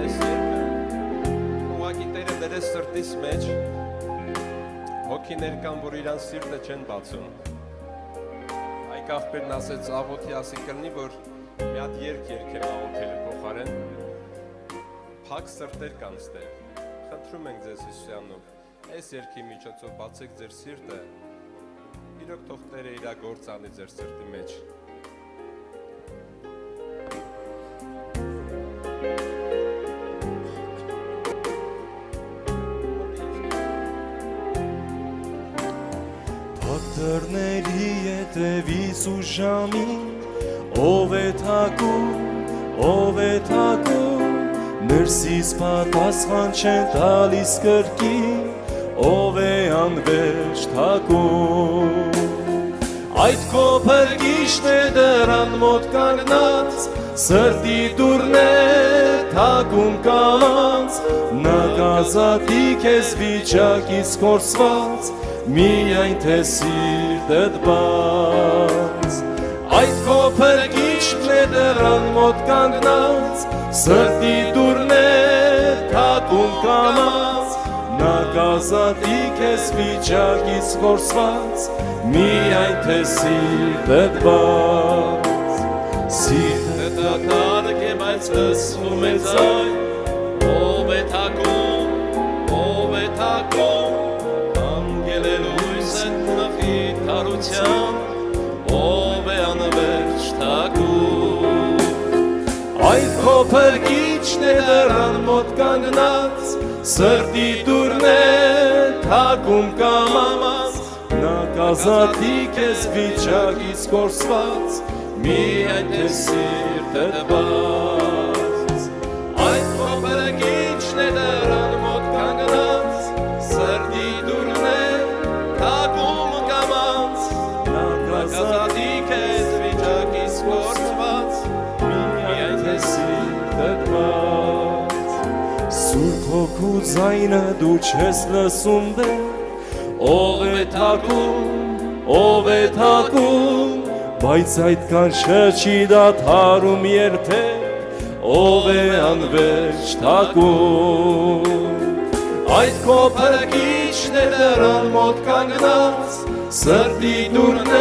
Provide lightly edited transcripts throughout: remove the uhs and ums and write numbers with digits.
այս երկը ուղղակի Տերը դրեց սրտիս մեջ հոգիներ կան, որ իրան սիրտը չեն բացում։ Այկ աղբերն ասեց աղոթի ասի կլնի, որ մի հատ երկ երկեմ աղոթելու փոխարեն փակ սրտեր կան ստեղ։ Խնդրում ենք ձեզ Հիսուսյանով, այս երկի միջոցով բացեք ձեր սիրտը, իրոք թող Տերը իր գործ անի ձեր սրտի մեջ։ Դռների ետևից ու ժամին, ով է թակում, ով է թակում, ներսից պատասխան չեն տալիս կրկին, ով է անվերջ թակում։ Այդ քո փրկիչն է դռան մոտ կանգնած, սրտի դուռն է թակում կամաց, նա կազատի քեզ վիճակից կորսված, միայն թե սիրտդ բաց։ Այդ քո փրկիչն է դռան մոտ կանգնած, սրտի դուռն է թակում կամաց, նա կազատի քեզ վիճակից կորսված, միայն թե սիրտդ բաց։ Սիրտը դատարկ է, բայց լսվում է ձայն, ով է թակում, ով է թակում, ով է անվերջ թակում։ Այդ քո փրկիչն է դռան մոտ կանգնած, սրտի դուռն է թակում կամաց, նա կազատի քեզ վիճակից կորսված, միայն թե սիրտդ բաց։ Այդ քո փրկիչն է դռան մոտ կանգնած, սրտի դուռն է թակում կամաց, կազատի քեզ վիճակից կորսված, միայն թե սիրտդ բաց։ Սուրբ Հոգու ձայնը դու չես լսում դեռ, ով է թակում, ով է թակում, բայց այդ կանչը չի դադարում երբեք, ով է անվերջ թակում։ Այդ քո փրկիչն է դռան մոտ կանգնած, սրտի դուռն է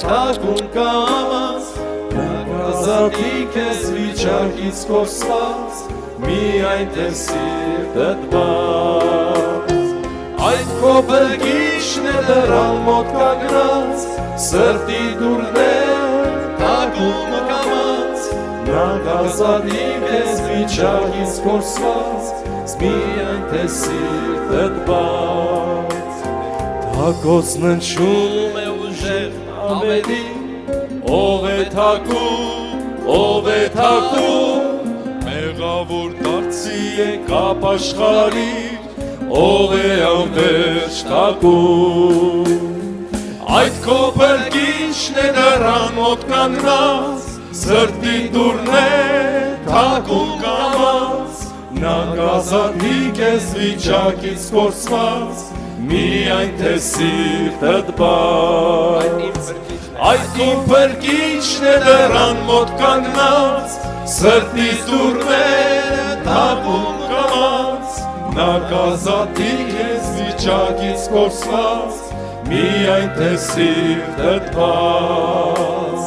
թակում կամաց, նա կազատի քեզ վիճակից կորսված, միայն թե սիրտդ բաց։ Այդ քո փրկիչն է դռան մոտ կանգնած, սրտի դուռն է թակում կամաց, նա կազատի քեզ վիճակից կորսված, միայն թե սիրտդ բաց։ Թակոցն ընչում է ուժեղ ավելի, ով է թակում, ով է թակում, մեղավոր դարձի եկապ աշխարհիր, ով է անվերջ թակում։ Այդ քո փրկիչն է դռան մոտ կանգնած, սրտի դուռն է թակում կամաց, նա կազատի քեզ վիճակից կորսված, միայն թե սիրտդ բաց։ Այդ իմ փրկիչն է դռան մոտ կանգնած, սրտիս դուռն է թակում կամաց, նա կազատի քեզ վիճակից կորսված, միայն թե սիրտդ բաց,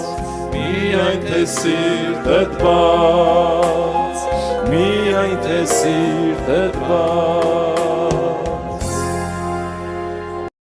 միայն թե սիրտդ բաց, միայն թե սիրտդ բաց։